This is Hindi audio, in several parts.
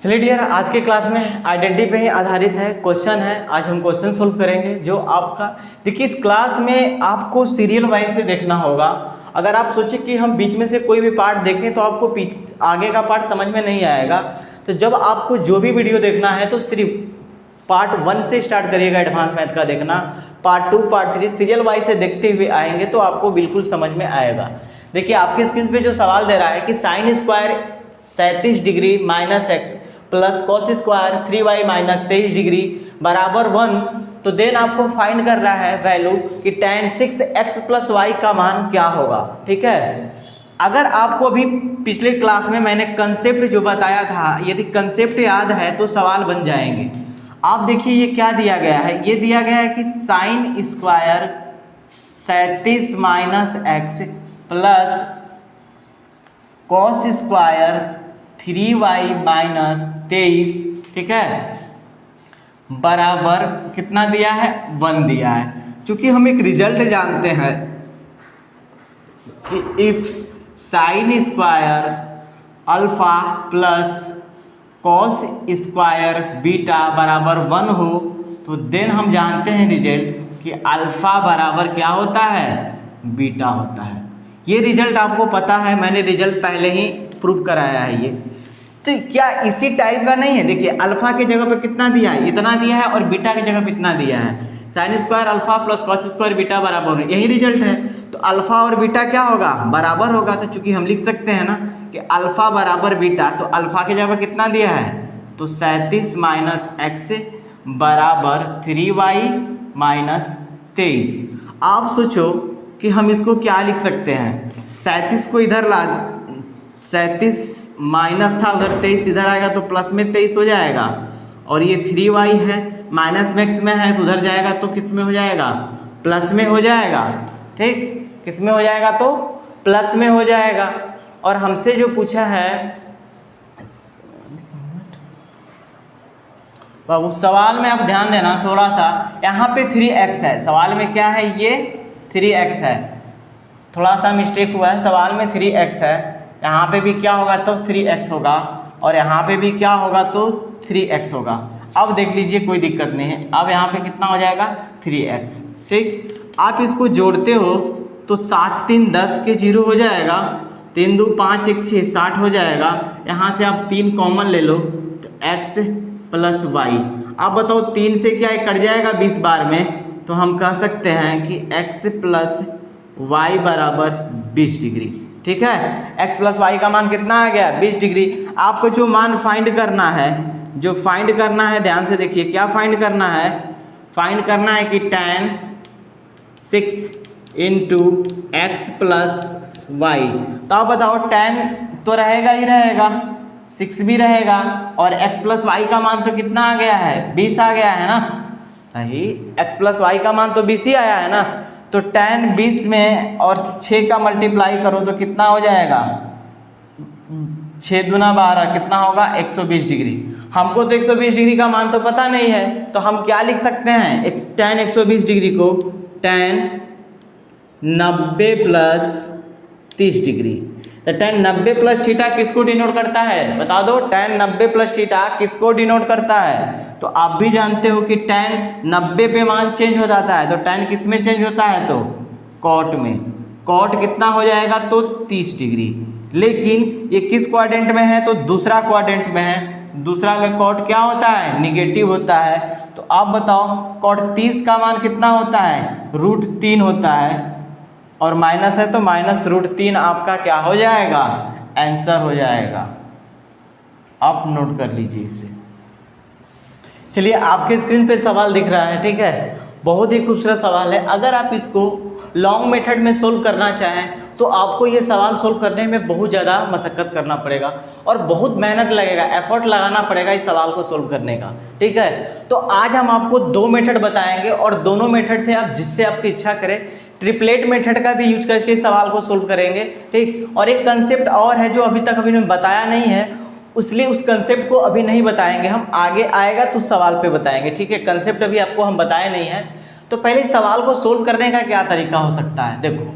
चलिए डियर, आज के क्लास में आइडेंटिटी पे ही आधारित है क्वेश्चन है। आज हम क्वेश्चन सोल्व करेंगे जो आपका देखिए इस क्लास में आपको सीरियल वाइज से देखना होगा। अगर आप सोचे कि हम बीच में से कोई भी पार्ट देखें तो आपको आगे का पार्ट समझ में नहीं आएगा। तो जब आपको जो भी वीडियो देखना है तो सिर्फ पार्ट 1 से स्टार्ट करिएगा एडवांस मैथ का देखना, पार्ट 2 पार्ट 3 सीरियल वाइज से देखते हुए आएंगे तो आपको बिल्कुल समझ में आएगा। देखिए आपके स्क्रीन पे जो सवाल दे रहा है कि sine square 37 degree minus x plus cos square 3y minus 23 degree बराबर 1, तो देन आपको फाइंड कर रहा है वैल्यू कि tan 6x प्लस वाई का मान क्या होगा। ठीक है, अगर आपको अभी पिछले क्लास में मैंने कंसेप्ट जो बताया था, यदि कंसेप्ट याद है तो सवाल बन जाएंगे। आप देखिए ये क्या दिया गया है, ये दिया गया है कि sine square 37 minus x plus cos square 3y minus 23, ठीक है, बराबर कितना दिया है, 1 दिया है। क्योंकि हम एक रिजल्ट जानते हैं कि if sine square alpha plus cos square beta बराबर 1 हो तो देन हम जानते हैं रिजल्ट कि अल्फा बराबर क्या होता है, बीटा होता है। ये रिजल्ट आपको पता है, मैंने रिजल्ट पहले ही प्रूव कराया है। ये तो क्या इसी टाइप का नहीं है? देखिए अल्फा की जगह पे कितना दिया है, इतना दिया है, और बीटा की जगह पे इतना दिया है। Sine square alpha plus cos square beta बराबर है, यही रिजल्ट है। तो अल्फा और बीटा क्या होगा, बराबर होगा। तो चूंकि हम लिख सकते हैं ना कि अल्फा बराबर बीटा, तो अल्फा की जगह पे कितना दिया है, तो 37 माइनस एक्स बराबर 3y माइनस 23। आप सोचो कि हम इसको क्या लिख सकते हैं, 37 को इधर ला, 37 माइनस था उधर 23 इधर आएगा तो प्लस में 23 हो जाएगा, और ये 3y है माइनस में x में है तो उधर जाएगा तो किस में हो जाएगा, प्लस में हो जाएगा। ठीक, किस में हो जाएगा, तो प्लस में हो जाएगा। और हमसे जो पूछा है बाबू, सवाल में आप ध्यान देना थोड़ा सा, यहाँ पे 3x है, सवाल में क्या है, ये 3x है, थोड़ा सा मिस्टेक हुआ है, सवाल में 3x है, यहाँ पे भी क्या होगा तो 3x होगा, और यहाँ पे भी क्या होगा तो 3x होगा। अब देख लीजिए कोई दिक्कत नहीं है, अब यहाँ पे कितना हो जाएगा 3x। ठीक, आप इसको जोड़ते हो तो 7 3 10 के 0 हो जाएगा, 3 2 5 1 6 60 हो जाएगा। यहाँ से आप 3 कॉमन ले लो तो x प्लस वाई। अब बताओ 3 से क्या कट जाएगा 20 बार में, तो हम कह सकते हैं कि x प्लस वाई बराबर 20 डिग्री। ठीक है, x प्लस वाई का मान कितना आ गया, 20 डिग्री। आपको जो मान फाइंड करना है, जो फाइंड करना है, ध्यान से देखिए क्या फाइंड करना है, फाइंड करना है कि tan 6 into x plus y. तो आप बताओ tan तो रहेगा ही रहेगा, 6 भी रहेगा, और x प्लस वाई का मान तो कितना आ गया है, 20 आ गया है ना। सही, x प्लस वाई का मान तो 20 ही आया है ना। तो tan 20 में और 6 का मल्टीप्लाई करो तो कितना हो जाएगा, 6 दूना 12, कितना होगा 120 डिग्री। हमको तो 120 डिग्री का मान तो पता नहीं है, तो हम क्या लिख सकते हैं, tan 120 डिग्री को tan 90 प्लस 30 डिग्री। तो tan 90 प्लस थीटा किसको डिनोट करता है, बता दो, tan 90 प्लस थीटा किसको डिनोट करता है। तो आप भी जानते हो कि tan 90 पे मान चेंज हो जाता है, तो tan किस में चेंज होता है, तो कॉट में। कॉट कितना हो जाएगा, तो 30 डिग्री। लेकिन ये किस क्वाड्रेंट में है, तो दूसरा क्वाड्रेंट में है। दूसरा में कॉट क्या होता है, निगेटिव होता है। तो आप बताओ कॉट 30 का मान कितना होता है, √3 होता है, और माइनस है तो माइनस √3 आपका क्या हो जाएगा, आंसर हो जाएगा। आप नोट कर लीजिए इसे। चलिए आपके स्क्रीन पे सवाल दिख रहा है, ठीक है, बहुत ही खूबसूरत सवाल है। अगर आप इसको लॉन्ग मेथड में सोल्व करना चाहें तो आपको ये सवाल सोल्व करने में बहुत ज़्यादा मशक्क़त करना पड़ेगा और बहुत मेहनत लगेगा, एफर्ट लगाना पड़ेगा इस सवाल को सोल्व करने का। ठीक है, तो आज हम आपको 2 मेथड बताएंगे, और दोनों मेथड से आप जिससे आपकी इच्छा करे, ट्रिपलेट मेथड का भी यूज करके इस सवाल को सोल्व करेंगे। ठीक, और एक कंसेप्ट और है जो अभी तक अभी मैंने बताया नहीं है, इसलिए उस कंसेप्ट को अभी नहीं बताएंगे, हम आगे आएगा तो सवाल पे बताएंगे। ठीक है, कंसेप्ट अभी आपको हम बताए नहीं है। तो पहले इस सवाल को सोल्व करने का क्या तरीका हो सकता है, देखो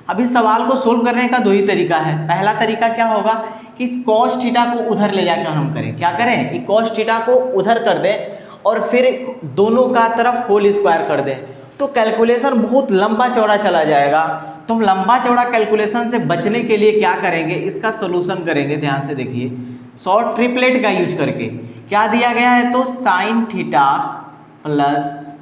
अब इस सवाल को सोल्व करने का दो ही तरीका है। पहला तरीका क्या होगा कि कॉस थीटा को उधर ले जाकर हम करें, क्या करें कि कॉस थीटा को उधर कर दें और फिर दोनों का तरफ होल स्क्वायर कर दें, तो कैलकुलेशन बहुत लंबा चौड़ा चला जाएगा। तो हम लंबा चौड़ा कैलकुलेशन से बचने के लिए क्या करेंगे, इसका सोल्यूशन करेंगे। ध्यान से देखिए, शॉर्ट ट्रिपलेट का यूज करके क्या दिया गया है, तो sine theta plus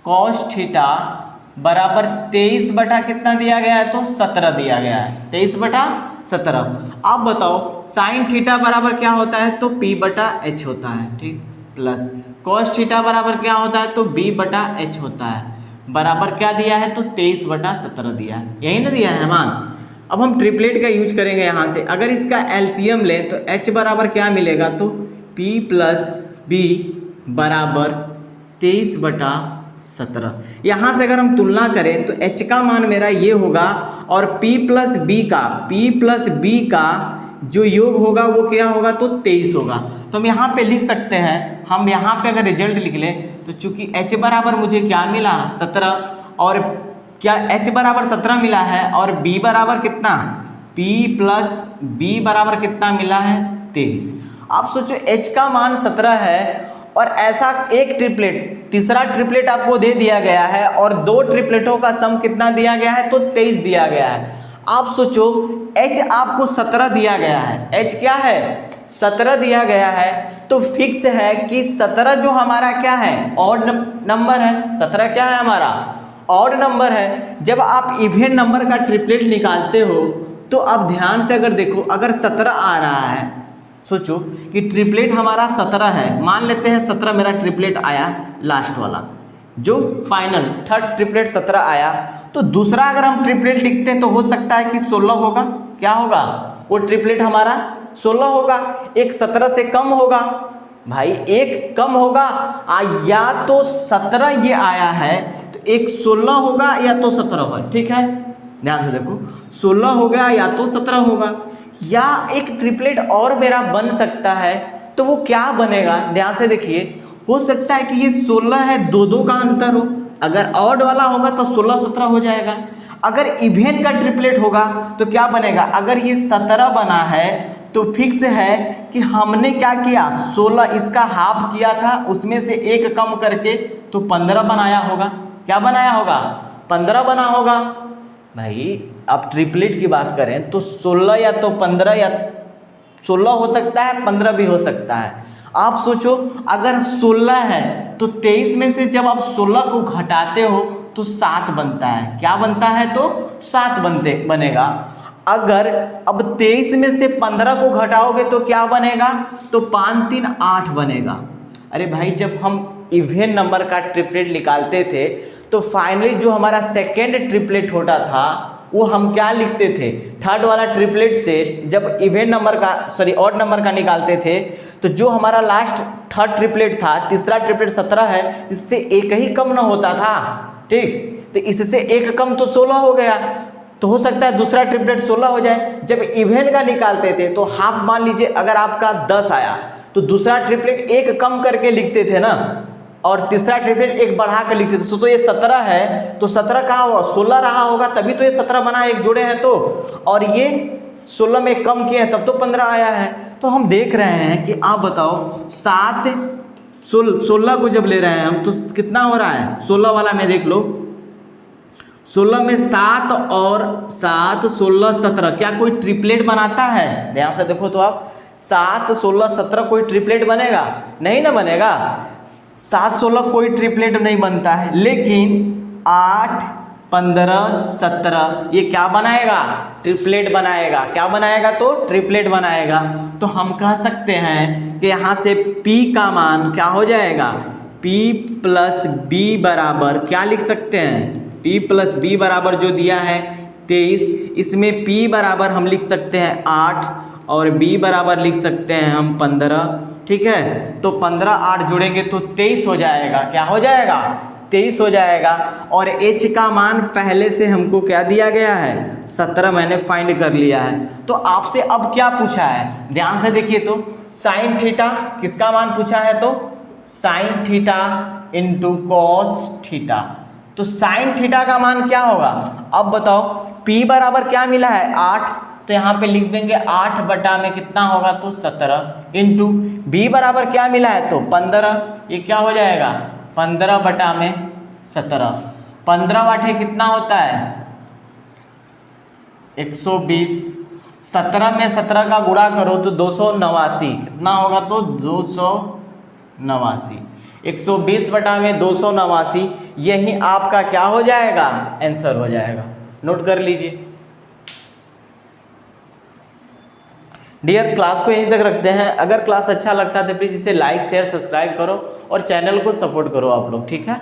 cos theta बराबर 23 बटा कितना दिया गया है, तो 17 दिया गया है, 23 बटा 17। आप बताओ साइन थीटा बराबर क्या होता है, तो p बटा h होता है, ठीक, प्लस कॉस थीटा बराबर क्या होता है, तो b बटा h होता है, बराबर क्या दिया है, तो 23 बटा 17 दिया है, यही ना दिया है मान। अब हम ट्रिपलेट का यूज करेंगे यहाँ से। अगर इसका एलसीएम लें तो h बराबर क्या मिलेगा, तो p प्लस b बराबर 23 बटा 17। यहाँ से अगर हम तुलना करें तो h का मान मेरा ये होगा और p प्लस b का जो योग होगा वो क्या होगा, तो 23 होगा। तो हम यहाँ पे लिख सकते हैं, हम यहाँ पे अगर रिजल्ट लिख लें तो चूंकि h बराबर मुझे क्या मिला 17 और क्या h बराबर 17 मिला है और b बराबर कितना, p प्लस b बराबर कितना मिला है 23। आप सोचो h का मान 17 है और ऐसा एक ट्रिपलेट, तीसरा ट्रिपलेट आपको दे दिया गया है और दो ट्रिपलेटों का सम कितना दिया गया है, तो 23 दिया गया है। आप सोचो h आपको 17 दिया गया है, h क्या है 17 दिया गया है, तो फिक्स है कि 17 जो हमारा क्या है, ऑड नंबर है। 17 क्या है हमारा, ऑड नंबर है। जब आप इवन नंबर का ट्रिपलेट निकालते हो तो आप ध्यान से अगर देखो, अगर 17 आ रहा है, सोचो कि ट्रिपलेट हमारा 17 है, मान लेते हैं 17 मेरा ट्रिपलेट आया, लास्ट वाला जो फाइनल थर्ड ट्रिपलेट 17 आया, तो दूसरा अगर हम ट्रिपलेट लिखते हैं तो हो सकता है कि 16 होगा। क्या होगा, वो ट्रिपलेट हमारा 16 होगा, एक 17 से कम होगा भाई, एक कम होगा। या तो 17 ये आया है तो एक 16 होगा या तो 17 होगा, ठीक है, ध्यान से देखो 16 हो गया या तो 17 होगा। या एक ट्रिपलेट और मेरा बन सकता है, तो वो क्या बनेगा, ध्यान से देखिए, हो सकता है कि ये 16 है, दो का अंतर हो, अगर ऑड वाला होगा तो 16-17 हो जाएगा। अगर इवेन का ट्रिपलेट होगा तो क्या बनेगा, अगर ये 17 बना है तो फिक्स है कि हमने क्या किया, 16 इसका हाफ किया था, उसमें से एक कम करके तो 15 बनाया होगा। क्या बनाया होगा, 15 बना होगा भाई। अब ट्रिपलेट की बात करें तो 16 या तो 15 या 16 हो सकता है, 15 भी हो सकता है। आप सोचो अगर 16 है तो 23 में से जब आप 16 को घटाते हो तो 7 बनता है। क्या बनता है, तो 7 बनेगा। अगर अब 23 में से 15 को घटाओगे तो क्या बनेगा, तो 5 3 8 बनेगा। अरे भाई जब हम इवन नंबर का ट्रिपलेट निकालते थे तो फाइनली जो हमारा सेकेंड ट्रिपलेट होता था वो हम क्या लिखते थे, थर्ड वाला ट्रिपलेट से जब इवन नंबर का ऑड नंबर का निकालते थे तो जो हमारा लास्ट थर्ड ट्रिपलेट था, तीसरा ट्रिपलेट 17 है, इससे एक ही कम ना होता था, ठीक, तो इससे एक कम तो 16 हो गया, तो हो सकता है दूसरा ट्रिपलेट 16 हो जाए। जब इवन का निकालते थे तो हाफ मान लीजिए, अगर आपका 10 आया तो दूसरा ट्रिपलेट एक कम करके लिखते थे ना, और तीसरा ट्रिपलेट एक बढ़ा कर लिखते थे। तो ये 17 है तो 17 कहाँ हुआ, 16 रहा होगा, तभी तो ये 17 बना, एक जोड़े हैं तो, और ये 16 में कम किए हैं तब तो 15 आया है। तो हम देख रहे हैं कि आप बताओ 16 को जब ले रहे हैं हम तो कितना हो रहा है, 16 वाला में देख लो, 16 में 7 और 7 16 17, क्या कोई ट्रिपलेट बनाता है, ध्यान से देखो तो आप, 7 16 17 कोई ट्रिपलेट बनेगा, नहीं ना बनेगा। 7 16 कोई ट्रिपलेट नहीं बनता है, लेकिन 8 15 17 ये क्या बनाएगा, ट्रिपलेट बनाएगा। क्या बनाएगा, तो ट्रिपलेट बनाएगा। तो हम कह सकते हैं कि यहाँ से P का मान क्या हो जाएगा, P प्लस B बराबर क्या लिख सकते हैं, P प्लस B बराबर जो दिया है 23, इसमें P बराबर हम लिख सकते हैं 8 और B बराबर लिख सकते हैं हम 15, ठीक है। तो 15 8 जोड़ेंगे तो 23 हो जाएगा। क्या हो जाएगा, 23 हो जाएगा। और h का मान पहले से हमको क्या दिया गया है, 17 मैंने फाइंड कर लिया है। तो आपसे अब क्या पूछा है, ध्यान से देखिए, तो साइन थीटा किसका मान पूछा है, तो sine theta into cos theta. तो साइन थीटा का मान क्या होगा, अब बताओ, P बराबर क्या मिला है 8, तो यहाँ पे लिख देंगे 8 बटा में कितना होगा तो 17 इंटू B बराबर क्या मिला है तो 15, ये क्या हो जाएगा 15 बटा में 17, 15 बटे कितना होता है 120, 17 में 17 का गुणा करो तो 289, कितना होगा तो 289, 120 बटा में 289, यही आपका क्या हो जाएगा आंसर हो जाएगा। नोट कर लीजिए। डियर, क्लास को यहीं तक रखते हैं। अगर क्लास अच्छा लगता है तो प्लीज़ इसे लाइक शेयर सब्सक्राइब करो और चैनल को सपोर्ट करो आप लोग, ठीक है।